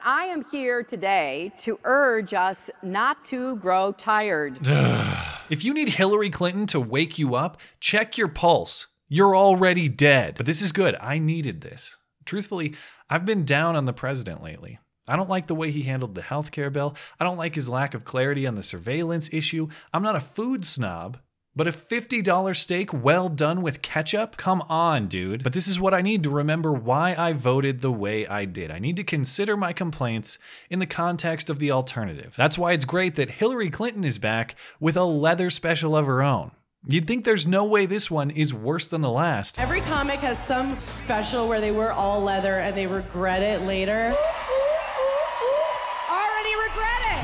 I am here today to urge us not to grow tired. If you need Hillary Clinton to wake you up, check your pulse. You're already dead. But this is good. I needed this. Truthfully, I've been down on the president lately. I don't like the way he handled the healthcare bill. I don't like his lack of clarity on the surveillance issue. I'm not a food snob, but a $50 steak well done with ketchup? Come on, dude. But this is what I need to remember why I voted the way I did. I need to consider my complaints in the context of the alternative. That's why it's great that Hillary Clinton is back with a leather special of her own. You'd think there's no way this one is worse than the last. Every comic has some special where they wear all leather and they regret it later.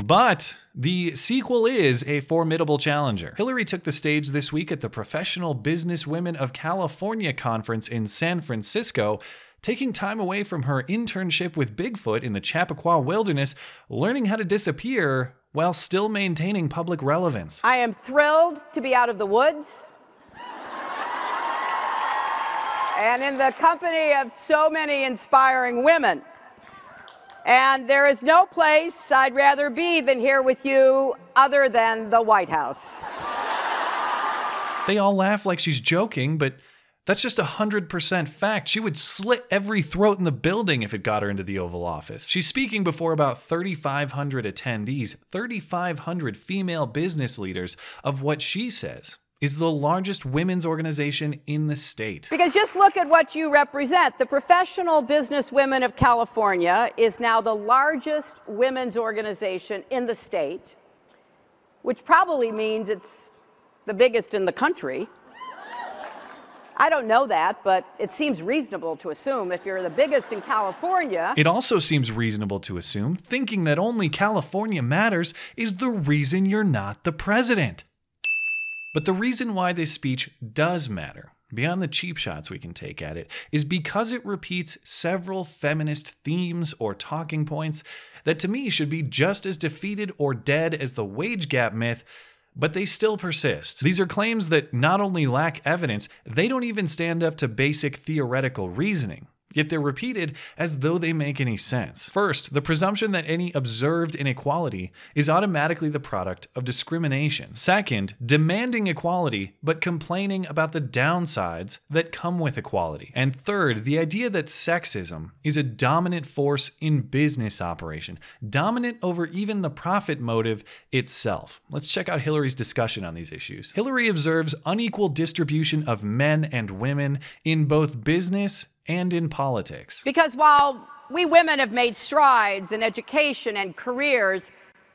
But the sequel is a formidable challenger. Hillary took the stage this week at the Professional Businesswomen of California conference in San Francisco, taking time away from her internship with Bigfoot in the Chappaqua Wilderness, learning how to disappear while still maintaining public relevance. I am thrilled to be out of the woods and in the company of so many inspiring women. And there is no place I'd rather be than here with you other than the White House. They all laugh like she's joking, but that's just 100% fact. She would slit every throat in the building if it got her into the Oval Office. She's speaking before about 3,500 attendees, 3,500 female business leaders of what she says is the largest women's organization in the state. Because just look at what you represent. The Professional Businesswomen of California is now the largest women's organization in the state, which probably means it's the biggest in the country. I don't know that, but it seems reasonable to assume if you're the biggest in California. It also seems reasonable to assume thinking that only California matters is the reason you're not the president. But the reason why this speech does matter, beyond the cheap shots we can take at it, is because it repeats several feminist themes or talking points that to me should be just as defeated or dead as the wage gap myth, but they still persist. These are claims that not only lack evidence, they don't even stand up to basic theoretical reasoning. Yet they're repeated as though they make any sense. First, the presumption that any observed inequality is automatically the product of discrimination. Second, demanding equality, but complaining about the downsides that come with equality. And third, the idea that sexism is a dominant force in business operation, dominant over even the profit motive itself. Let's check out Hillary's discussion on these issues. Hillary observes unequal distribution of men and women in both business and in politics. Because while we women have made strides in education and careers,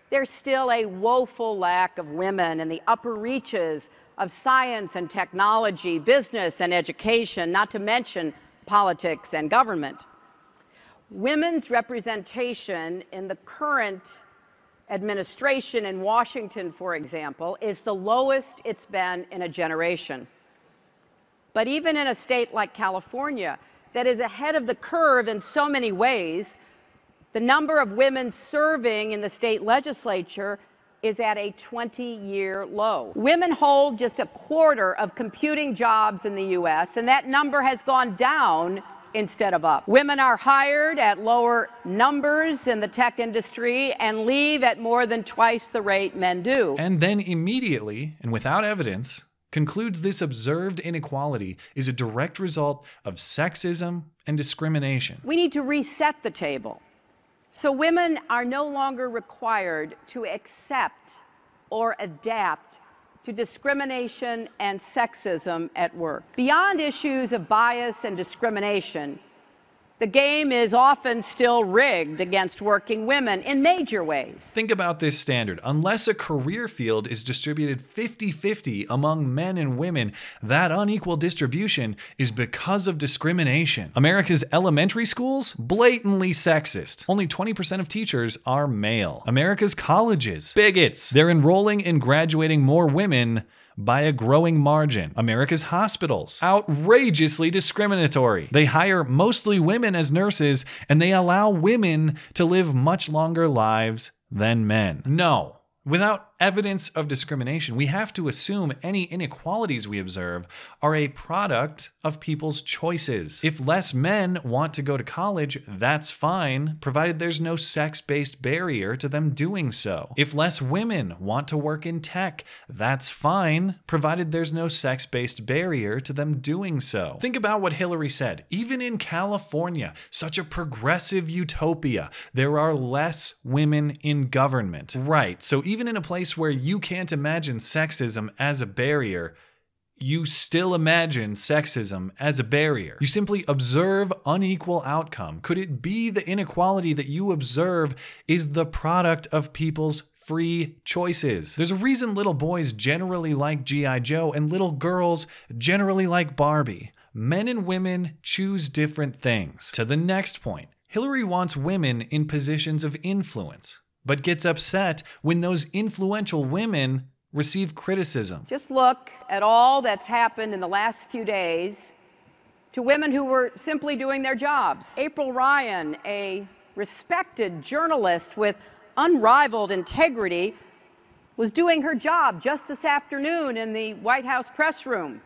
there's still a woeful lack of women in the upper reaches of science and technology, business and education, not to mention politics and government. Women's representation in the current administration in Washington, for example, is the lowest it's been in a generation. But even in a state like California, that is ahead of the curve in so many ways, the number of women serving in the state legislature is at a 20-year low. Women hold just a quarter of computing jobs in the U.S., and that number has gone down instead of up. Women are hired at lower numbers in the tech industry and leave at more than twice the rate men do. And then immediately, and without evidence, concludes this observed inequality is a direct result of sexism and discrimination. We need to reset the table. So women are no longer required to accept or adapt to discrimination and sexism at work. Beyond issues of bias and discrimination, the game is often still rigged against working women in major ways. Think about this standard. Unless a career field is distributed 50-50 among men and women, that unequal distribution is because of discrimination. America's elementary schools? Blatantly sexist. Only 20% of teachers are male. America's colleges? Bigots. They're enrolling and graduating more women by a growing margin. America's hospitals, outrageously discriminatory. They hire mostly women as nurses, and they allow women to live much longer lives than men. No. Without evidence of discrimination, we have to assume any inequalities we observe are a product of people's choices. If less men want to go to college, that's fine, provided there's no sex-based barrier to them doing so. If less women want to work in tech, that's fine, provided there's no sex-based barrier to them doing so. Think about what Hillary said. Even in California, such a progressive utopia, there are less women in government. Right, so even in a place where you can't imagine sexism as a barrier, you still imagine sexism as a barrier. You simply observe unequal outcome. Could it be the inequality that you observe is the product of people's free choices? There's a reason little boys generally like G.I. Joe and little girls generally like Barbie. Men and women choose different things. To the next point, Hillary wants women in positions of influence, but gets upset when those influential women receive criticism. Just look at all that's happened in the last few days to women who were simply doing their jobs. April Ryan, a respected journalist with unrivaled integrity, was doing her job just this afternoon in the White House press room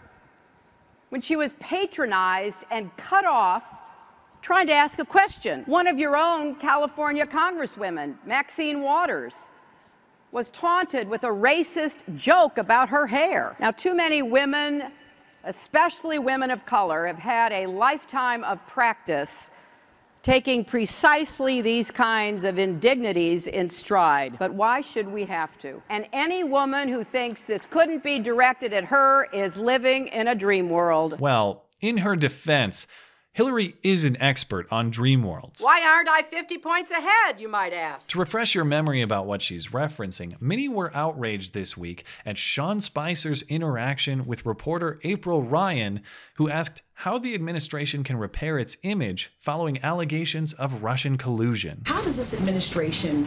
when she was patronized and cut off trying to ask a question. One of your own California congresswomen, Maxine Waters, was taunted with a racist joke about her hair. Now, too many women, especially women of color, have had a lifetime of practice taking precisely these kinds of indignities in stride. But why should we have to? And any woman who thinks this couldn't be directed at her is living in a dream world. Well, in her defense, Hillary is an expert on dream worlds. Why aren't I 50 points ahead, you might ask? To refresh your memory about what she's referencing, many were outraged this week at Sean Spicer's interaction with reporter April Ryan, who asked how the administration can repair its image following allegations of Russian collusion. How does this administration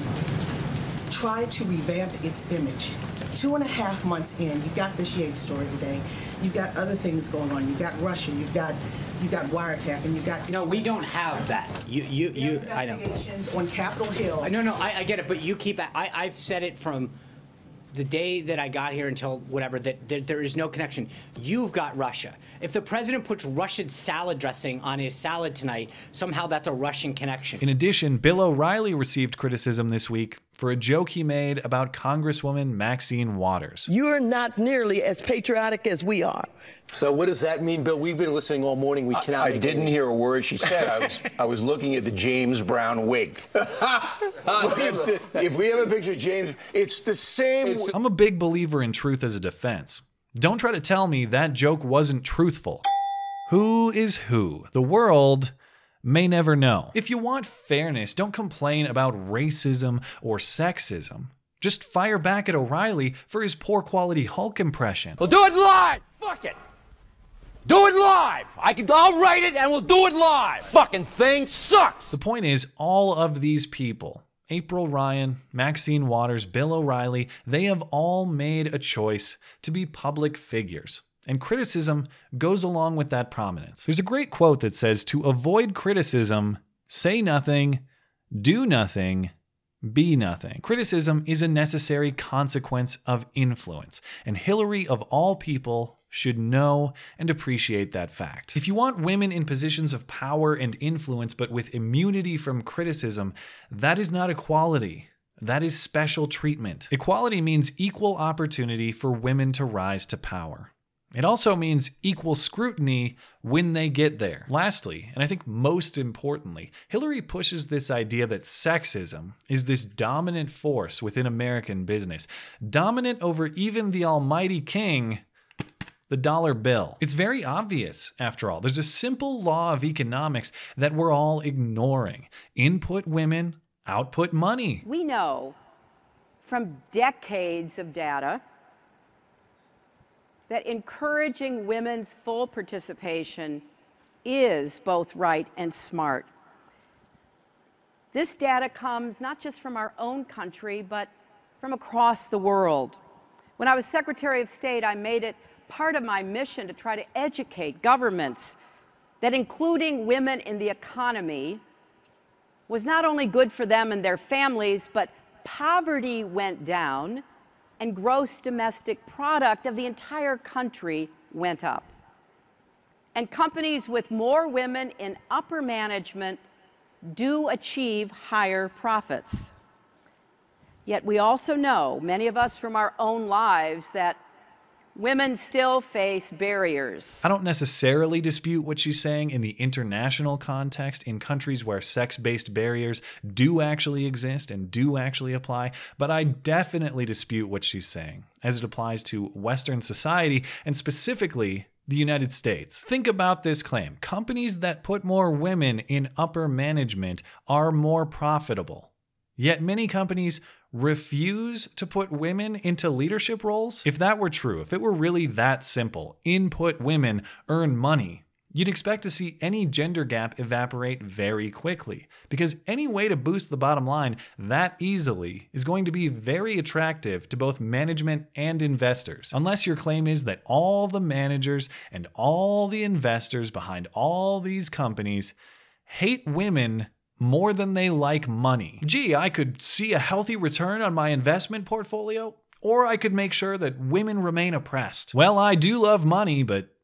try to revamp its image? 2.5 months in, you've got this Yates story today. You've got other things going on. You've got Russia. You've got wiretap, and you've got. No, we don't have that. You. I know. On Capitol Hill. No, I get it, but you keep. I've said it from the day that I got here until whatever, that there is no connection. You've got Russia. If the president puts Russian salad dressing on his salad tonight, somehow that's a Russian connection. In addition, Bill O'Reilly received criticism this week for a joke he made about Congresswoman Maxine Waters. You're not nearly as patriotic as we are. So what does that mean, Bill? We've been listening all morning. We cannot. I didn't hear a word she said. I was looking at the James Brown wig. If we have a picture of James, it's the same. I'm a big believer in truth as a defense. Don't try to tell me that joke wasn't truthful. Who is who? The world may never know. If you want fairness, don't complain about racism or sexism. Just fire back at O'Reilly for his poor quality Hulk impression. We'll do it live! Fuck it! Do it live! I'll write it and we'll do it live! Fucking thing sucks! The point is, all of these people, April Ryan, Maxine Waters, Bill O'Reilly, they have all made a choice to be public figures. And criticism goes along with that prominence. There's a great quote that says, to avoid criticism, say nothing, do nothing, be nothing. Criticism is a necessary consequence of influence, and Hillary, of all people, should know and appreciate that fact. If you want women in positions of power and influence, but with immunity from criticism, that is not equality. That is special treatment. Equality means equal opportunity for women to rise to power. It also means equal scrutiny when they get there. Lastly, and I think most importantly, Hillary pushes this idea that sexism is this dominant force within American business, dominant over even the almighty king, the dollar bill. It's very obvious, after all. There's a simple law of economics that we're all ignoring. Input women, output money. We know from decades of data that encouraging women's full participation is both right and smart. This data comes not just from our own country, but from across the world. When I was Secretary of State, I made it part of my mission to try to educate governments that including women in the economy was not only good for them and their families, but poverty went down and gross domestic product of the entire country went up. And companies with more women in upper management do achieve higher profits. Yet we also know, many of us from our own lives, that women still face barriers. I don't necessarily dispute what she's saying in the international context in countries where sex-based barriers do actually exist and do actually apply, but I definitely dispute what she's saying as it applies to Western society and specifically the United States. Think about this claim. Companies that put more women in upper management are more profitable. Yet many companies refuse to put women into leadership roles? If that were true, if it were really that simple, input women, earn money, you'd expect to see any gender gap evaporate very quickly. Because any way to boost the bottom line that easily is going to be very attractive to both management and investors. Unless your claim is that all the managers and all the investors behind all these companies hate women more than they like money. Gee, I could see a healthy return on my investment portfolio, or I could make sure that women remain oppressed. Well, I do love money, but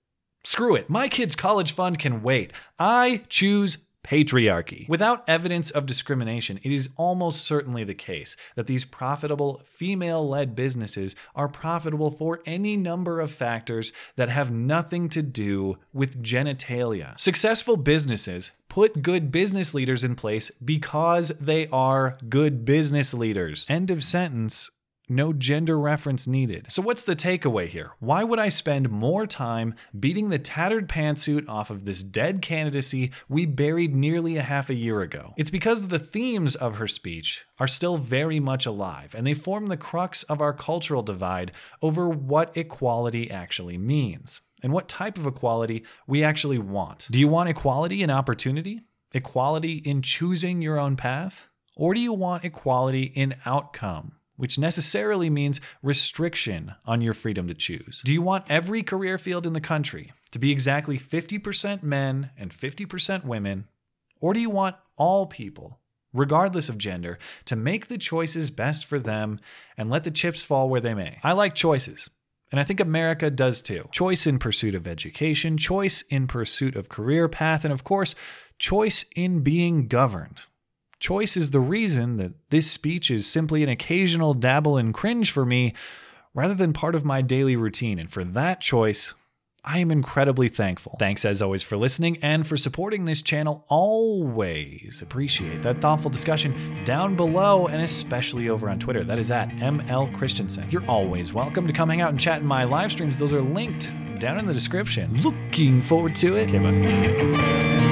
screw it. My kid's college fund can wait. I choose patriarchy. Without evidence of discrimination, it is almost certainly the case that these profitable female-led businesses are profitable for any number of factors that have nothing to do with genitalia. Successful businesses put good business leaders in place because they are good business leaders. End of sentence. No gender reference needed. So what's the takeaway here? Why would I spend more time beating the tattered pantsuit off of this dead candidacy we buried nearly a half a year ago? It's because the themes of her speech are still very much alive, and they form the crux of our cultural divide over what equality actually means, and what type of equality we actually want. Do you want equality in opportunity? Equality in choosing your own path? Or do you want equality in outcome, which necessarily means restriction on your freedom to choose? Do you want every career field in the country to be exactly 50% men and 50% women? Or do you want all people, regardless of gender, to make the choices best for them and let the chips fall where they may? I like choices, and I think America does too. Choice in pursuit of education, choice in pursuit of career path, and of course, choice in being governed. Choice is the reason that this speech is simply an occasional dabble in cringe for me rather than part of my daily routine. And for that choice, I am incredibly thankful. Thanks as always for listening and for supporting this channel. Always appreciate that thoughtful discussion down below and especially over on Twitter. That is at ML Christiansen. You're always welcome to come hang out and chat in my live streams. Those are linked down in the description. Looking forward to it. Okay, bye.